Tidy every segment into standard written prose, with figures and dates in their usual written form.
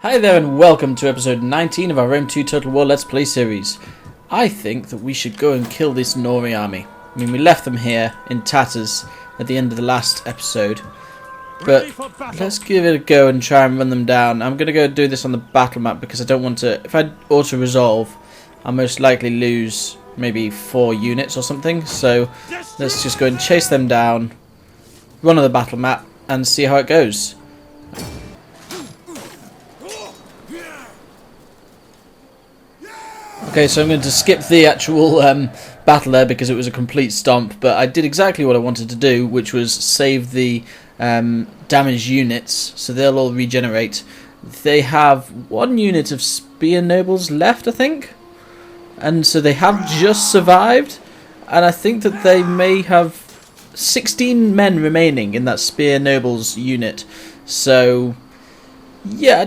Hi there and welcome to episode 19 of our Rome 2 Total War Let's Play series. I think that we should go and kill this Nori army. I mean, we left them here in tatters at the end of the last episode. But let's give it a go and try and run them down. I'm going to go do this on the battle map because I don't want to... If I auto-resolve, I'll most likely lose maybe 4 units or something. So let's just go and chase them down, run on the battle map and see how it goes. Okay, so I'm going to skip the actual battle there because it was a complete stomp, but I did exactly what I wanted to do, which was save the damaged units, so they'll all regenerate. They have 1 unit of spear nobles left, I think, and so they have just survived, and I think that they may have 16 men remaining in that spear nobles unit, so yeah, I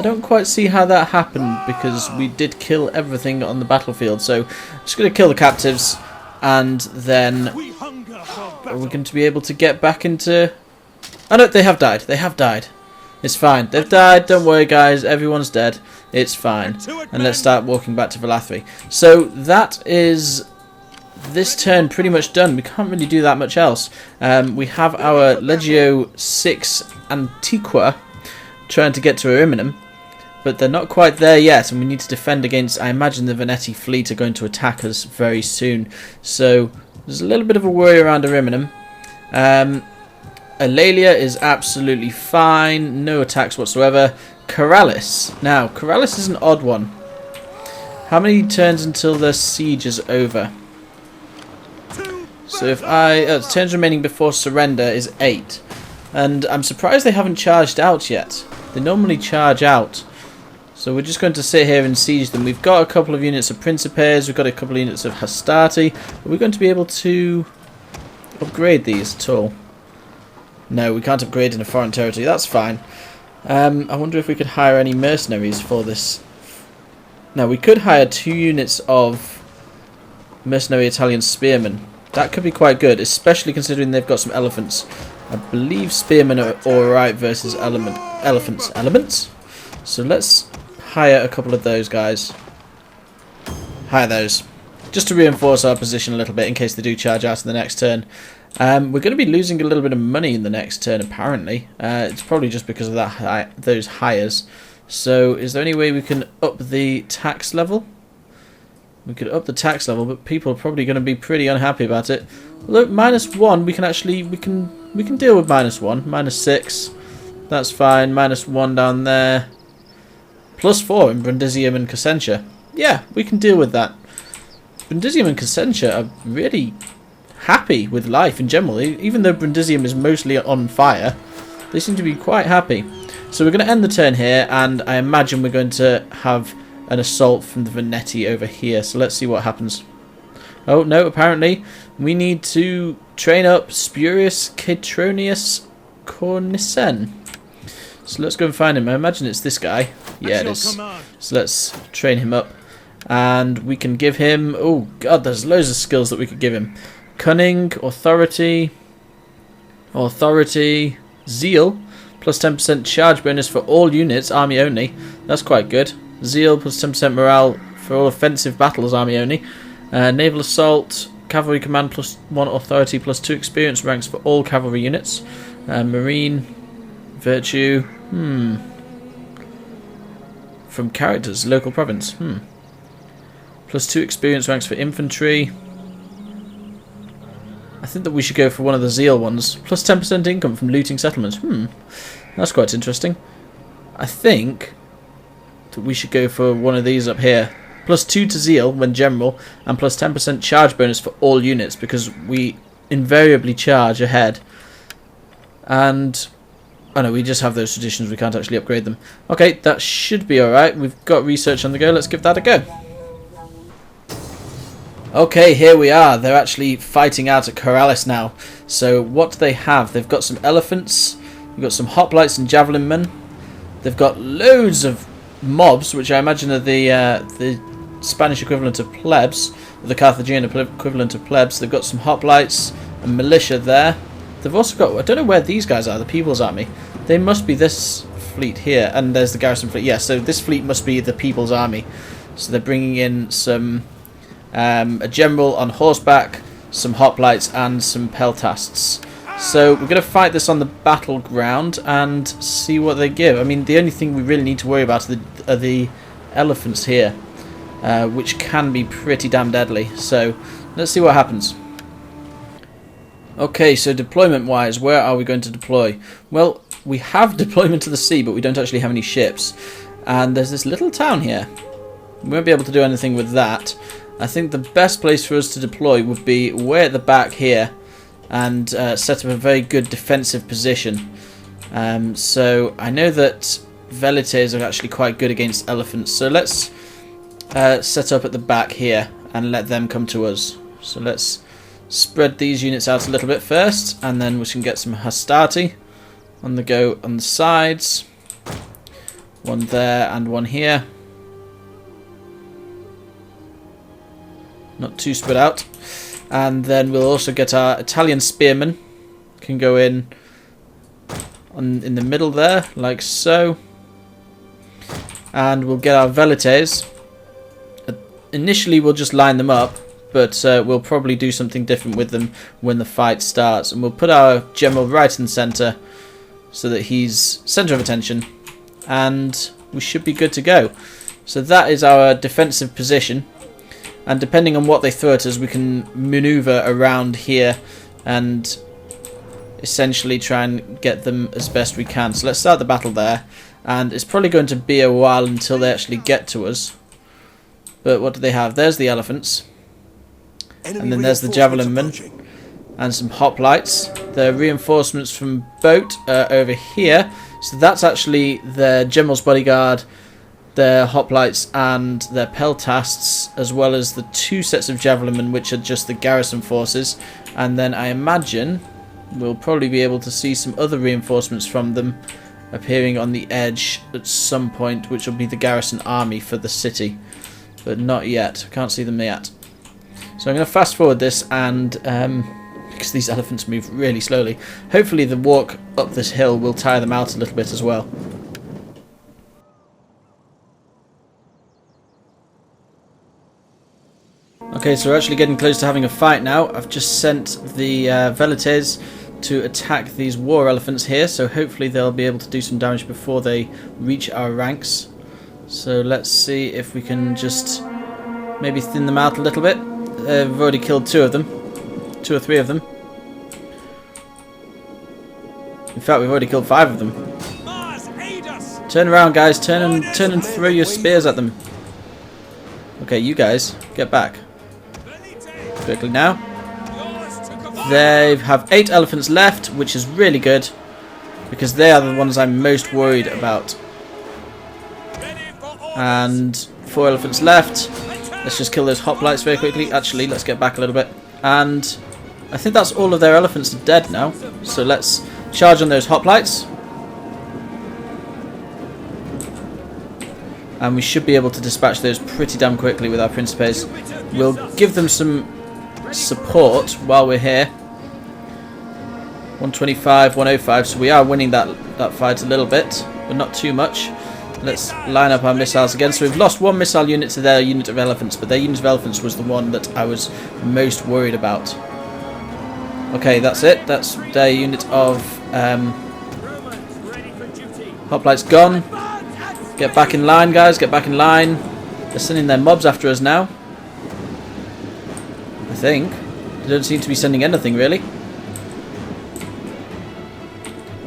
don't quite see how that happened because we did kill everything on the battlefield. So I'm just going to kill the captives and then we're going to be able to get back into... Oh no, they have died. They have died. It's fine. They've died. Don't worry guys. Everyone's dead. It's fine. And let's start walking back to Velathri. So that is this turn pretty much done. We can't really do that much else. We have our Legio 6 Antiqua trying to get to Ariminum, but they're not quite there yet, and we need to defend against... I imagine the Veneti fleet are going to attack us very soon, so there's a little bit of a worry around Ariminum. Eulalia is absolutely fine, no attacks whatsoever. Karalis. Now, Karalis is an odd one. How many turns until the siege is over? So if turns remaining before surrender is 8. And I'm surprised they haven't charged out yet. They normally charge out. So we're just going to sit here and siege them. We've got a couple of units of Principes. We've got a couple of units of Hastati. Are we going to be able to upgrade these at all? No, we can't upgrade in a foreign territory. That's fine. I wonder if we could hire any mercenaries for this. Now, we could hire 2 units of mercenary Italian spearmen. That could be quite good, especially considering they've got some elephants. I believe spearmen are alright versus elephants. Elements? So let's hire a couple of those guys. Hire those. Just to reinforce our position a little bit in case they do charge out in the next turn. We're going to be losing a little bit of money in the next turn apparently. It's probably just because of that those hires. So is there any way we can up the tax level? We could up the tax level, but people are probably going to be pretty unhappy about it. Look, -1, we can actually we can deal with -1, -6. That's fine. -1 down there. +4 in Brundisium and Cosentia. Yeah, we can deal with that. Brundisium and Cosentia are really happy with life in general. Even though Brundisium is mostly on fire, they seem to be quite happy. So we're going to end the turn here, and I imagine we're going to have an assault from the Veneti over here. So let's see what happens. Oh no, apparently we need to train up Spurius Catronius Cornicen. So let's go and find him. I imagine it's this guy. Yeah, it is. So let's train him up. And we can give him... Oh god, there's loads of skills that we could give him. Cunning, Authority, Zeal, plus 10% charge bonus for all units, army only. That's quite good. Zeal plus 10% morale for all offensive battles, army only. Naval Assault, Cavalry Command plus 1 Authority plus 2 experience ranks for all cavalry units. Marine, Virtue, from characters, local province, plus 2 experience ranks for infantry. I think that we should go for one of the Zeal ones. Plus 10% income from looting settlements. That's quite interesting. I think that we should go for one of these up here. Plus 2 to Zeal when general, and plus 10% charge bonus for all units because we invariably charge ahead. And oh no, we just have those traditions, we can't actually upgrade them. Okay, that should be alright. We've got research on the go, let's give that a go. Okay, here we are. They're actually fighting out at Karalis now. So what do they have? They've got some elephants, we've got some hoplites and javelin men. They've got loads of mobs, which I imagine are the Spanish equivalent of plebs, the Carthagian equivalent of plebs. They've got some hoplites and militia there. They've also got, I don't know where these guys are, the People's Army. They must be this fleet here, and there's the garrison fleet. Yeah, so this fleet must be the People's Army. So they're bringing in some a general on horseback, some hoplites, and some peltasts. So we're going to fight this on the battleground and see what they give. I mean, the only thing we really need to worry about are the elephants here, which can be pretty damn deadly. So let's see what happens. Okay, so deployment-wise, where are we going to deploy? Well, we have deployment to the sea, but we don't actually have any ships. And there's this little town here. We won't be able to do anything with that. I think the best place for us to deploy would be way at the back here and set up a very good defensive position. So I know that velites are actually quite good against elephants. So let's set up at the back here and let them come to us. So let's spread these units out a little bit first, and then we can get some hastati on the go on the sides. One there and one here. Not too spread out. And then we'll also get our Italian spearmen. Can go in the middle there, like so. And we'll get our velites. Initially we'll just line them up, but we'll probably do something different with them when the fight starts. And we'll put our general right in the centre so that he's centre of attention. And we should be good to go. So that is our defensive position. And depending on what they throw at us, we can maneuver around here and essentially try and get them as best we can. So let's start the battle there. And it's probably going to be a while until they actually get to us. But what do they have? There's the elephants. And then there's the javelin men. And some hoplites. The reinforcements from boat are over here. So that's actually the general's bodyguard, their hoplites and their peltasts, as well as the 2 sets of javelin men, which are just the garrison forces. And then I imagine we'll probably be able to see some other reinforcements from them appearing on the edge at some point, which will be the garrison army for the city. But not yet. I can't see them yet. So I'm going to fast forward this, and because these elephants move really slowly, hopefully the walk up this hill will tire them out a little bit as well. Okay, so we're actually getting close to having a fight now. I've just sent the velites to attack these war elephants here, so hopefully they'll be able to do some damage before they reach our ranks. So let's see if we can just maybe thin them out a little bit. We've already killed 2 of them. 2 or 3 of them. In fact, we've already killed 5 of them. Turn around, guys. Turn and throw your spears at them. Okay, you guys, get back. Quickly now. They have 8 elephants left, which is really good, because they are the ones I'm most worried about. And 4 elephants left. Let's just kill those hoplites very quickly. Actually, let's get back a little bit. And I think that's all of their elephants are dead now. So let's charge on those hoplites. And we should be able to dispatch those pretty damn quickly with our Principes. We'll give them some support while we're here. 125, 105, so we are winning that fight a little bit, but not too much. Let's line up our missiles again. So we've lost 1 missile unit to their unit of elephants, but their unit of elephants was the one that I was most worried about. Okay, that's it. That's their unit of hoplites gone. Get back in line, guys. Get back in line. They're sending their mobs after us now. I think. They don't seem to be sending anything, really.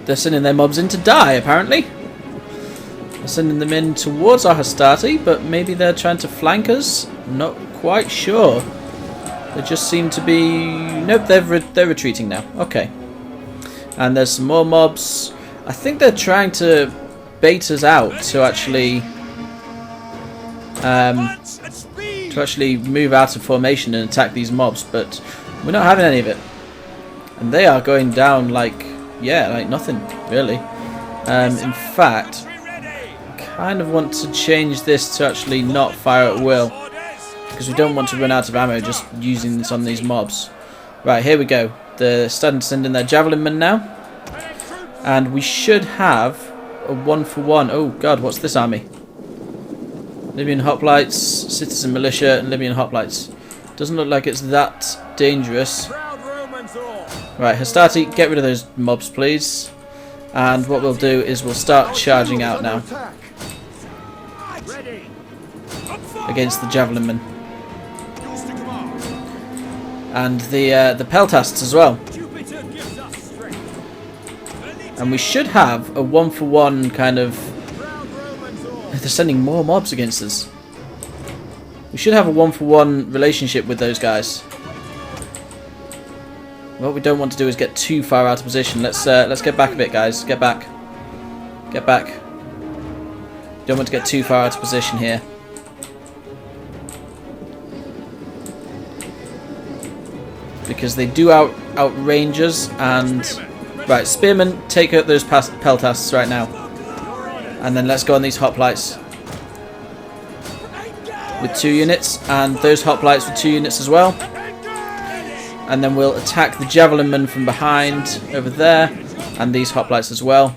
They're sending their mobs in to die, apparently. They're sending them in towards our hastati, but maybe they're trying to flank us. Not quite sure. They just seem to be... Nope, they're retreating now. Okay. And there's some more mobs. I think they're trying to bait us out to actually move out of formation and attack these mobs, but we're not having any of it. And they are going down like, yeah, like nothing really. In fact, I kind of want to change this to actually not fire at will, because we don't want to run out of ammo just using this on these mobs. Right, here we go. They're starting to send in their javelin men now, and we should have a 1-for-1. Oh god, what's this army? Libyan hoplites, citizen militia, and Libyan hoplites. Doesn't look like it's that dangerous. Right, Hastati, get rid of those mobs, please. And what we'll do is we'll start charging out now against the javelin men and the peltasts as well. And we should have a 1-for-1 kind of. They're sending more mobs against us. We should have a 1-for-1 relationship with those guys. What we don't want to do is get too far out of position. Let's get back a bit, guys. Get back. Get back. Don't want to get too far out of position here. Because they do outrange us. And right, spearmen, take out those peltasts right now. And then let's go on these hoplites with 2 units, and those hoplites with 2 units as well. And then we'll attack the javelin men from behind over there, and these hoplites as well.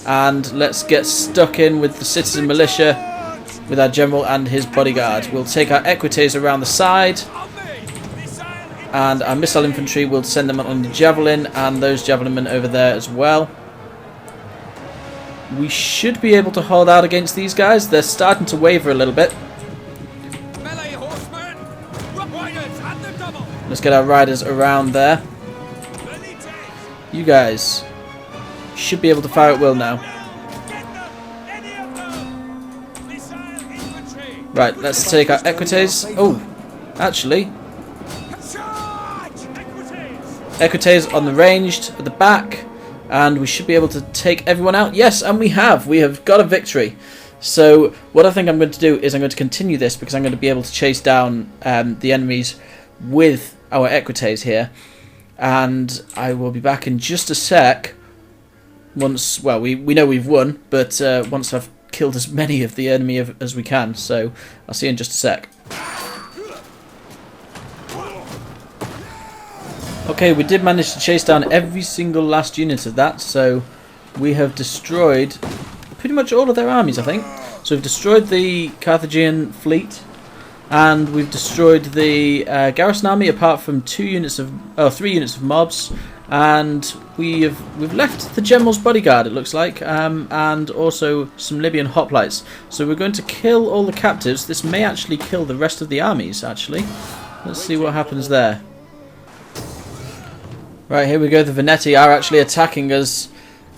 And let's get stuck in with the citizen militia, with our general and his bodyguard. We'll take our equites around the side, and our missile infantry, we'll send them on the javelin, and those javelin men over there as well. We should be able to hold out against these guys. They're starting to waver a little bit. Let's get our riders around there. You guys should be able to fire at will now. Right, let's take our equites. Oh, actually, equites on the ranged at the back. And we should be able to take everyone out. Yes, and we have. We have got a victory. So what I think I'm going to do is I'm going to continue this because I'm going to be able to chase down the enemies with our equites here. And I will be back in just a sec. Once, well, we know we've won, but once I've killed as many of the enemy as we can. So I'll see you in just a sec. Okay, we did manage to chase down every single last unit of that, so we have destroyed pretty much all of their armies, I think. So we've destroyed the Carthagian fleet, and we've destroyed the garrison army, apart from 3 units of mobs, and we've left the general's bodyguard, it looks like, and also some Libyan hoplites. So we're going to kill all the captives. This may actually kill the rest of the armies, actually. Let's see what happens there. Right, here we go. The Veneti are actually attacking us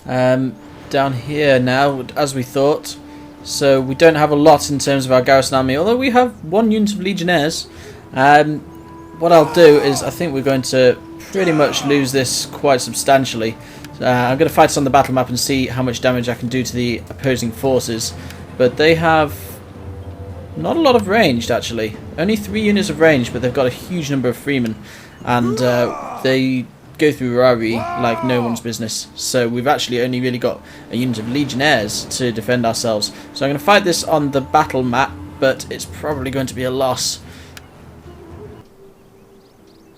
down here now, as we thought. So we don't have a lot in terms of our garrison army, although we have 1 unit of legionnaires. What I'll do is I think we're going to pretty much lose this quite substantially. I'm going to fight us on the battle map and see how much damage I can do to the opposing forces. But they have not a lot of ranged, actually. Only 3 units of range, but they've got a huge number of freemen. And they go through Rari like no one's business. So we've actually only really got a unit of legionnaires to defend ourselves. So I'm going to fight this on the battle map, but it's probably going to be a loss.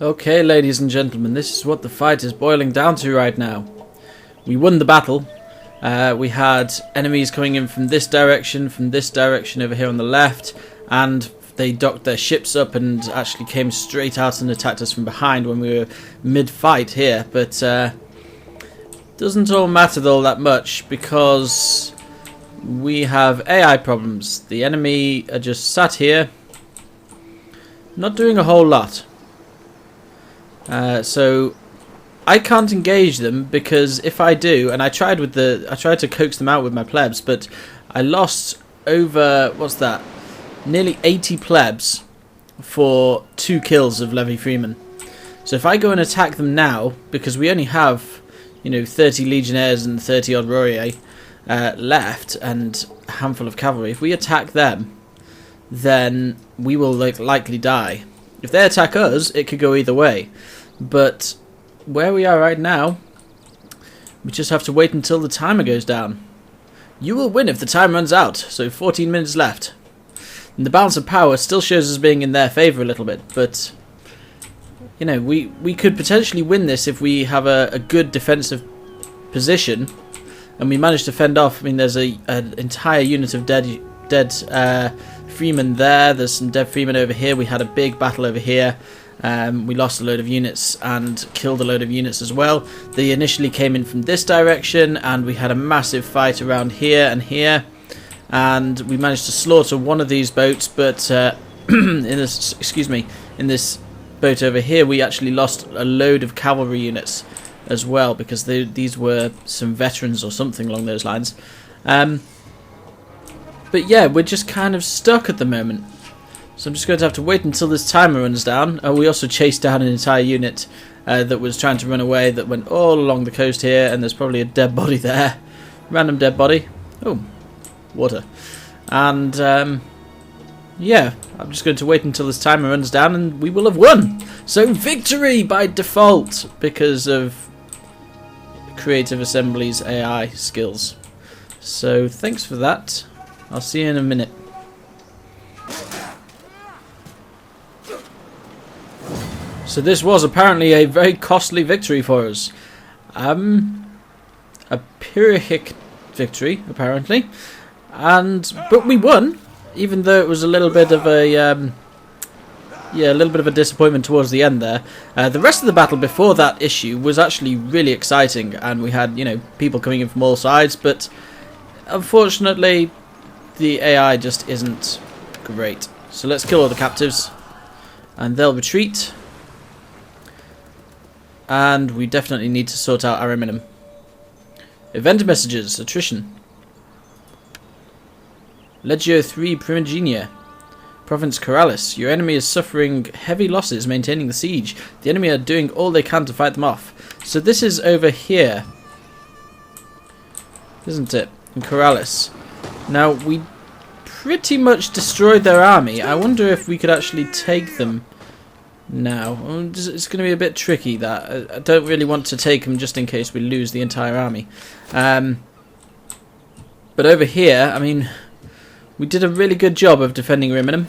Okay, ladies and gentlemen, this is what the fight is boiling down to right now. We won the battle. We had enemies coming in from this direction over here on the left, and they docked their ships up and actually came straight out and attacked us from behind when we were mid-fight here. But doesn't all matter all that much because we have AI problems. The enemy are just sat here, not doing a whole lot. So I can't engage them because if I do, and I tried to coax them out with my plebs, but I lost over nearly 80 plebs for 2 kills of Levy Freeman. So if I go and attack them now, because we only have 30 legionnaires and 30 odd Rorier left and a handful of cavalry, if we attack them, then we will likely die. If they attack us, it could go either way. But where we are right now, we just have to wait until the timer goes down. You will win if the time runs out, so 14 minutes left. And the balance of power still shows us being in their favour a little bit, but we could potentially win this if we have a good defensive position and we managed to fend off. I mean, there's an entire unit of dead freemen there. There's some dead freemen over here. We had a big battle over here. We lost a load of units and killed a load of units as well. They initially came in from this direction, and we had a massive fight around here and here, and we managed to slaughter one of these boats, but in this boat over here we actually lost a load of cavalry units as well, because these were some veterans or something along those lines. But yeah, we're just kind of stuck at the moment. So I'm just going to have to wait until this timer runs down. We also chased down an entire unit that was trying to run away, that went all along the coast here, and there's probably a dead body there. Random dead body. Oh, water. And yeah, I'm just going to wait until this timer runs down and we will have won. So victory by default because of Creative Assembly's AI skills. So thanks for that. I'll see you in a minute. So this was apparently a very costly victory for us. A Pyrrhic victory, apparently. But we won, even though it was a little bit of a disappointment towards the end there. The rest of the battle before that issue was actually really exciting, and we had, people coming in from all sides, but unfortunately the AI just isn't great. So let's kill all the captives and they'll retreat. And we definitely need to sort out Ariminum. Event messages, attrition. Legio 3 Primigenia. Province Karalis. Your enemy is suffering heavy losses maintaining the siege. The enemy are doing all they can to fight them off. So this is over here, isn't it? In Karalis. Now, we pretty much destroyed their army. I wonder if we could actually take them now. It's going to be a bit tricky, that. I don't really want to take them just in case we lose the entire army. But over here, I mean, we did a really good job of defending Ariminum.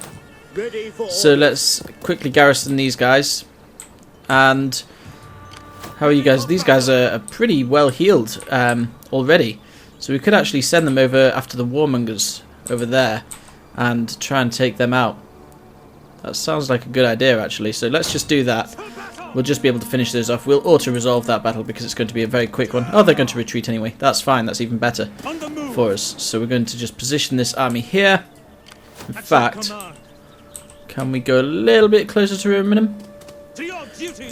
So let's quickly garrison these guys. And how are you guys? These guys are pretty well healed already. So we could actually send them over after the warmongers over there and try and take them out. That sounds like a good idea, actually. So let's just do that. We'll just be able to finish those off. We'll auto-resolve that battle because it's going to be a very quick one. Oh, they're going to retreat anyway. That's fine. That's even better for us. So we're going to just position this army here. In fact, can we go a little bit closer to Ariminum?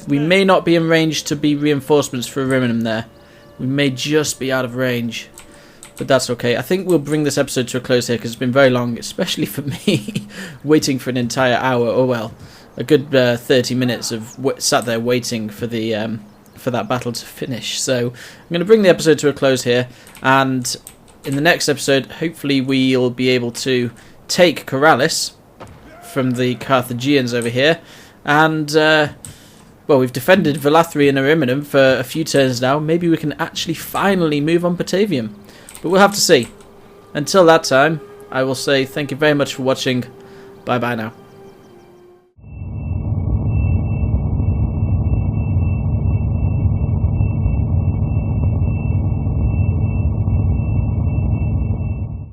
We may not be in range to be reinforcements for Ariminum there. We may just be out of range. But that's okay. I think we'll bring this episode to a close here because it's been very long, especially for me, waiting for an entire hour. Oh well, a good 30 minutes of sat there waiting for the for that battle to finish. So I'm going to bring the episode to a close here, and in the next episode, hopefully we'll be able to take Karalis from the Carthagians over here, and well, we've defended Velathri and Ariminum for a few turns now. Maybe we can actually finally move on Batavium. But we'll have to see. Until that time, I will say thank you very much for watching. Bye bye now.